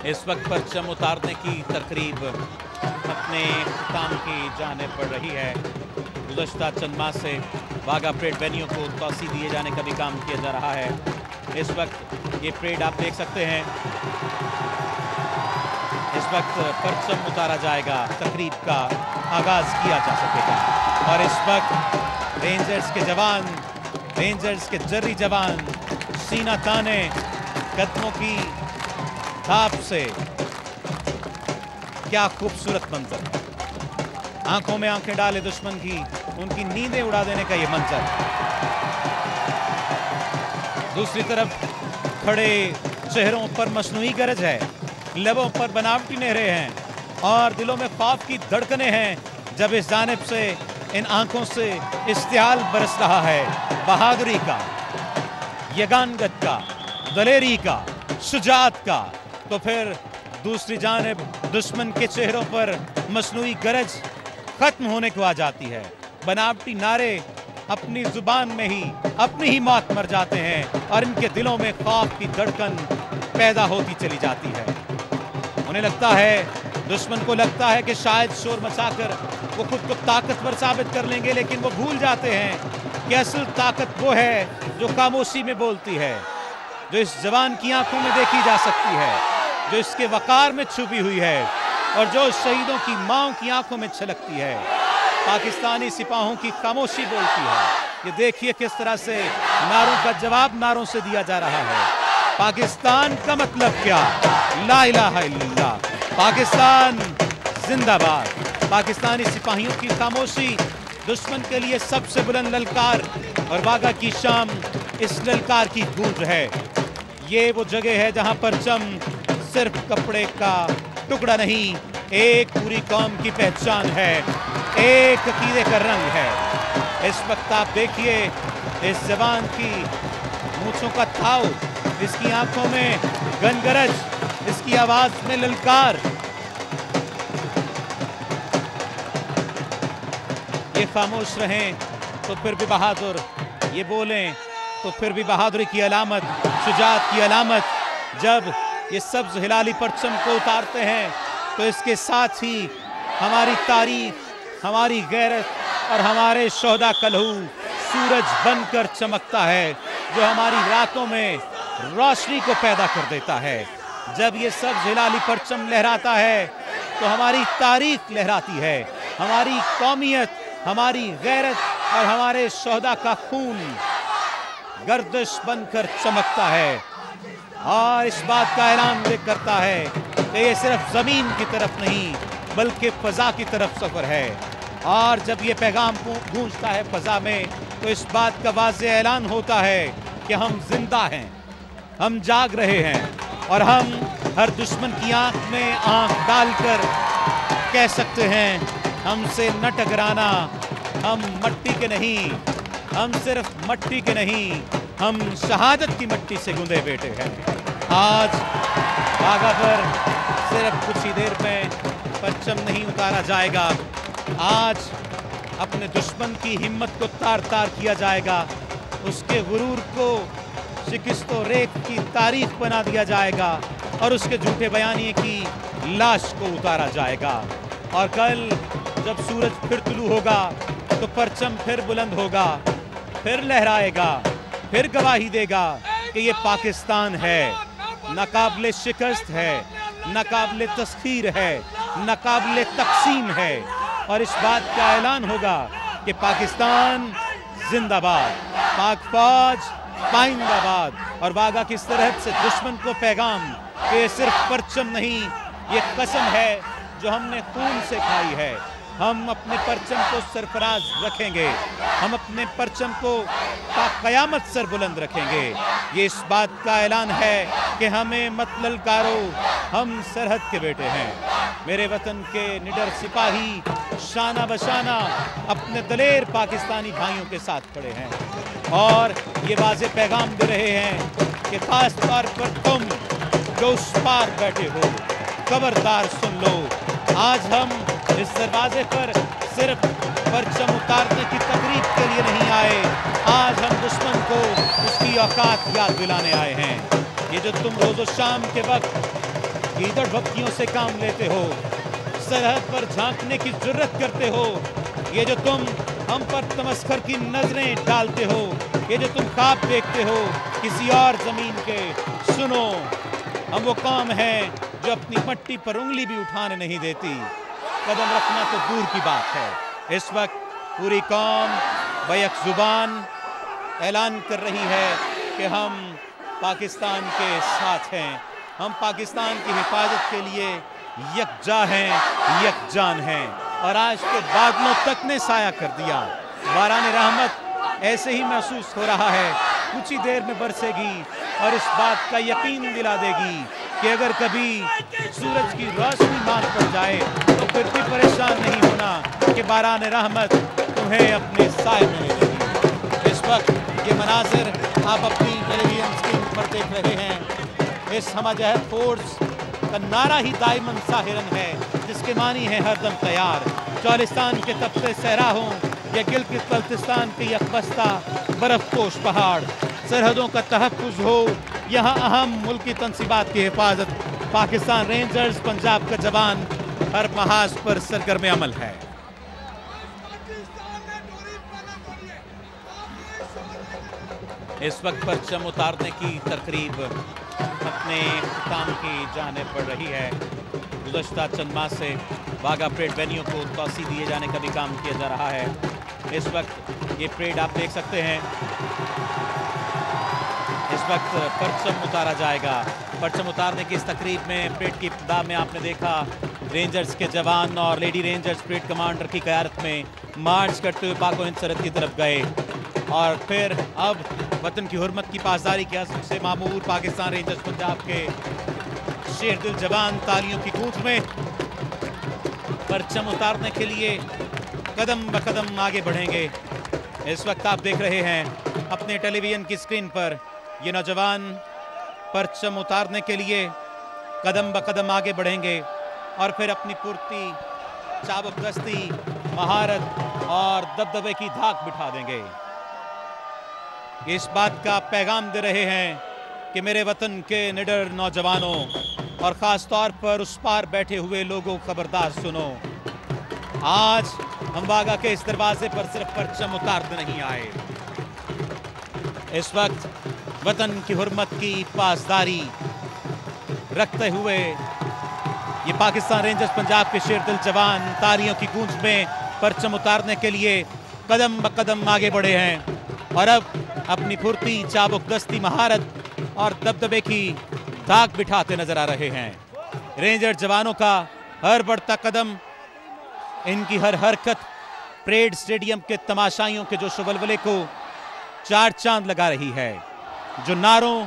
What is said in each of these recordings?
इस वक्त परचम उतारने की तकरीब अपने काम की जानिब बढ़ रही है। गुज़श्ता चंद माह से वाघा परेड वेन्यू को तोसी दिए जाने का भी काम किया जा रहा है। इस वक्त ये परेड आप देख सकते हैं। इस वक्त परचम उतारा जाएगा, तकरीब का आगाज किया जा सकेगा। और इस वक्त रेंजर्स के जवान, रेंजर्स के जर्री जवान सीना ताने कदमों की थाप से, क्या खूबसूरत मंजर, आंखों में आंखें डाले दुश्मन की, उनकी नींदें उड़ा देने का ये मंजर। दूसरी तरफ खड़े चेहरों पर मसनूई गरज है, लबों पर बनावटी नहरें हैं और दिलों में खौफ की धड़कनें हैं जब इस जानिब से, इन आंखों से इश्तियाल बरस रहा है बहादुरी का, यगानगत का, दलेरी का, शुजाअत का। तो फिर दूसरी जानिब दुश्मन के चेहरों पर मसनूई गरज खत्म होने को आ जाती है। बनावटी नारे अपनी जुबान में ही अपनी ही मौत मर जाते हैं और इनके दिलों में खौफ की धड़कन पैदा होती चली जाती है। उन्हें लगता है, दुश्मन को लगता है कि शायद शोर मचाकर वो खुद को ताकतवर साबित कर लेंगे, लेकिन वो भूल जाते हैं कि असल ताकत वो है जो खामोशी में बोलती है, जो इस जवान की आंखों में देखी जा सकती है, जो इसके वकार में छुपी हुई है और जो शहीदों की माओं की आंखों में छलकती है। पाकिस्तानी सिपाहों की खामोशी बोलती है। ये देखिए किस तरह से नारों का जवाब नारों से दिया जा रहा है। पाकिस्तान का मतलब क्या? ला इलाहा इल्लल्लाह, पाकिस्तान जिंदाबाद। पाकिस्तानी सिपाहियों की खामोशी दुश्मन के लिए सबसे बुलंद ललकार और वाघा की शाम इस ललकार की गूंज है। ये वो जगह है जहां परचम सिर्फ कपड़े का टुकड़ा नहीं, एक पूरी कौम की पहचान है, एक अकीदे का रंग है। इस वक्त आप देखिए इस जवान की मूंछों का ताव, इसकी आंखों में गनगरज, इसकी आवाज में ललकार। ये खामोश रहें तो फिर भी बहादुर, ये बोलें तो फिर भी बहादुरी की अलामत, शुजाअत की अलामत। जब ये सब्ज हिलाली परचम को उतारते हैं तो इसके साथ ही हमारी तारीख, हमारी गैरत और हमारे शोहदा कलहू सूरज बनकर चमकता है, जो हमारी रातों में रोशनी को पैदा कर देता है। जब ये सब्ज हिलाली परचम लहराता है तो हमारी तारीख लहराती है, हमारी कौमियत, हमारी गैरत और हमारे शोहदा का खून गर्दिश बनकर चमकता है और इस बात का ऐलान करता है कि ये सिर्फ जमीन की तरफ नहीं बल्कि फजा की तरफ सफर है। और जब ये पैगाम गूंजता है फजा में तो इस बात का वाज़ेह ऐलान होता है कि हम जिंदा हैं, हम जाग रहे हैं और हम हर दुश्मन की आंख में आंख डालकर कह सकते हैं, हमसे न टकराना, हम मट्टी के नहीं, हम सिर्फ मट्टी के नहीं, हम शहादत की मट्टी से गूंदे बेटे हैं। आज वाघा पर सिर्फ कुछ ही देर में परचम नहीं उतारा जाएगा, आज अपने दुश्मन की हिम्मत को तार तार किया जाएगा, उसके गुरूर को शिकस्त और रेख की तारीख बना दिया जाएगा और उसके झूठे बयानिए की लाश को उतारा जाएगा। और कल जब सूरज फिर तुलू होगा तो परचम फिर बुलंद होगा, फिर लहराएगा, फिर गवाही देगा कि ये पाकिस्तान है, नाकाबिले शिकस्त है, नाकाबिले तस्खीर है, नाकाबिले तकसीम है। और इस बात का ऐलान होगा कि पाकिस्तान जिंदाबाद, पाक फौज पाइंदाबाद। और वाघा की सरहद से दुश्मन को पैगाम कि ये सिर्फ परचम नहीं, ये कसम है जो हमने खून से खाई है। हम अपने परचम को सरफराज रखेंगे, हम अपने परचम को क़यामत सर बुलंद रखेंगे। ये इस बात का ऐलान है कि हमें मत ललकारो, हम सरहद के बेटे हैं। मेरे वतन के निडर सिपाही शाना बशाना अपने दलेर पाकिस्तानी भाइयों के साथ खड़े हैं और ये वाज़े पैगाम दे रहे हैं कि खास तौर पर तुम जो उस पार बैठे हो, खबरदार सुन लो। आज हम इस दरवाजे पर सिर्फ परचम उतारने की तकरीब के लिए नहीं आए, आज हम दुश्मन को उसकी औकात याद दिलाने आए हैं। ये जो तुम रोज़ो शाम के वक्त गीदड़ भक्तियों से काम लेते हो, सरहद पर झांकने की जुर्रत करते हो। ये जो तुम हम पर तमस्खर की नजरें डालते हो, ये जो तुम ख्वाब देखते हो किसी और जमीन के, सुनो, हम वो कौम है जो अपनी मट्टी पर उंगली भी उठाने नहीं देती। कदम रखना तो दूर की बात है। इस वक्त पूरी कौम बैक जुबान ऐलान कर रही है कि हम पाकिस्तान के साथ हैं, हम पाकिस्तान की हिफाजत के लिए यकजा हैं, यकजान हैं। और आज तो बादलों तक ने साया कर दिया। बारान रहमत ऐसे ही महसूस हो रहा है, कुछ ही देर में बरसेगी और इस बात का यकीन दिला देगी कि अगर कभी सूरज की रोशनी मांग पड़ जाए तो फिर भी परेशान नहीं होना कि बारान रहमत तुम्हें अपने साए में ले लेगी। इस वक्त ये मनाजिर आप अपनी टेलीविजन स्क्रीन पर देख रहे हैं। इस हमजहर फोर्स का नारा ही दाइमन साहिरन है, जिसके मानी है हरदम तैयार। चौलिस्तान के तपते सहरा हों या गिलगित बल्तिस्तान के यकबस्ता बर्फपोश पहाड़, सरहदों का तहफ़्फ़ुज़ हो, यहाँ अहम मुल्की तंसीबात की हिफाजत, पाकिस्तान रेंजर्स पंजाब का जवान हर महाज पर सरगर्म अमल है। इस वक्त परचम उतारने की तकरीब अपने काम की जाने पड़ रही है। गुज़श्ता चंद माह से वाघा परेड वेन्यू को तोसी दिए जाने का भी काम किया जा रहा है। इस वक्त ये परेड आप देख सकते हैं, इस वक्त परचम उतारा जाएगा। परचम उतारने की इस तकरीब में परेड की इब्तिदा में आपने देखा रेंजर्स के जवान और लेडी रेंजर्स परेड कमांडर की क़यादत में मार्च करते हुए पाक हिंद सरहद की तरफ गए और फिर अब वतन की हुर्मत की पासदारी के अज़्म से मामूर पाकिस्तान रेंजर्स पंजाब के शेर दिल जवान तालियों की गूंज में परचम उतारने के लिए कदम ब कदम आगे बढ़ेंगे। इस वक्त आप देख रहे हैं अपने टेलीविजन की स्क्रीन पर ये नौजवान परचम उतारने के लिए कदम ब कदम आगे बढ़ेंगे और फिर अपनी फुर्ती, चाबुकदस्ती, महारत और दबदबे की धाक बिठा देंगे। इस बात का पैगाम दे रहे हैं कि मेरे वतन के निडर नौजवानों और ख़ास तौर पर उस पार बैठे हुए लोगों, खबरदार सुनो, आज हम वाघा के इस दरवाजे पर सिर्फ परचम उतारते नहीं आए। इस वक्त वतन की हुर्मत की पासदारी रखते हुए ये पाकिस्तान रेंजर्स पंजाब के शेर दिल जवान तालियों की गूंज में परचम उतारने के लिए कदम ब कदम आगे बढ़े हैं और अब अपनी फुर्ती, चाबुकदस्ती, महारत और दबदबे की धाक बिठाते नजर आ रहे हैं। रेंजर जवानों का हर बढ़ता कदम, इनकी हर हरकत परेड स्टेडियम के तमाशाइयों के जोश वलवले को चार चांद लगा रही है, जो नारों,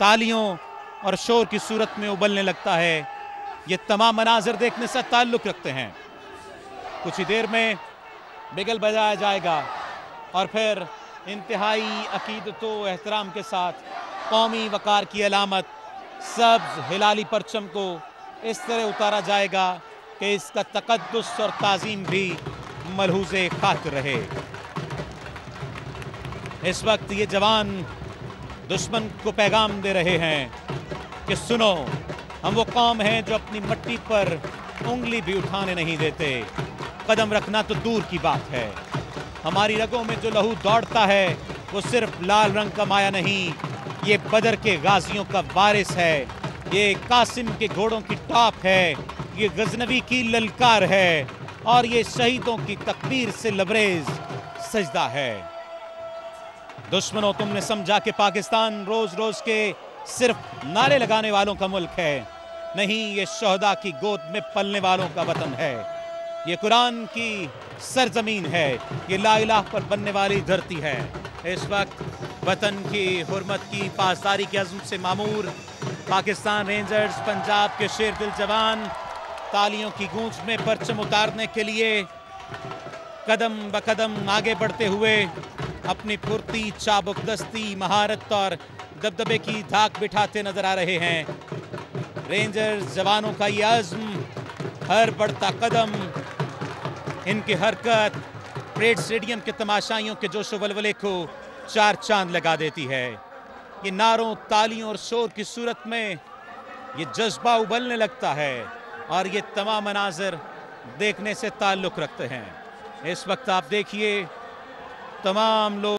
तालियों और शोर की सूरत में उबलने लगता है। ये तमाम मनाजिर देखने से ताल्लुक़ रखते हैं। कुछ ही देर में बिगल बजाया जाएगा और फिर इंतहाई अकीदतो एहतराम के साथ कौमी वकार की अलामत सब्ज़ हिलाली परचम को इस तरह उतारा जाएगा कि इसका तक़द्दुस और ताज़ीम भी मलहूज़े खातिर रहे। इस वक्त ये जवान दुश्मन को पैगाम दे रहे हैं कि सुनो, हम वो कौम हैं जो अपनी मट्टी पर उंगली भी उठाने नहीं देते। कदम रखना तो दूर की बात है। हमारी रगों में जो लहू दौड़ता है वो सिर्फ लाल रंग का माया नहीं, ये बदर के गाजियों का वारिस है, ये कासिम के घोड़ों की टॉप है, ये गजनवी की ललकार है और ये शहीदों की तकबीर से लबरेज सजदा है। दुश्मनों, तुमने समझा कि पाकिस्तान रोज रोज के सिर्फ नारे लगाने वालों का मुल्क है। नहीं, ये शोहदा की गोद में पलने वालों का वतन है। ये कुरान की सरजमीन है, ये ला इलाह पर बनने वाली धरती है। इस वक्त वतन की हुर्मत की पासदारी के अज़्म से मामूर पाकिस्तान रेंजर्स पंजाब के शेर दिल जवान तालियों की गूंज में परचम उतारने के लिए कदम ब कदम आगे बढ़ते हुए अपनी फुर्ती, चाबुकदस्ती, महारत और दबदबे की धाक बिठाते नजर आ रहे हैं। रेंजर्स जवानों का ये अज़्म, हर बढ़ता कदम, इनकी हरकत परेड स्टेडियम के तमाशाइयों के जोशो वलवले को चार चांद लगा देती है। ये नारों, तालियों और शोर की सूरत में ये जज्बा उबलने लगता है और ये तमाम मनाज़िर देखने से ताल्लुक़ रखते हैं। इस वक्त आप देखिए तमाम लोग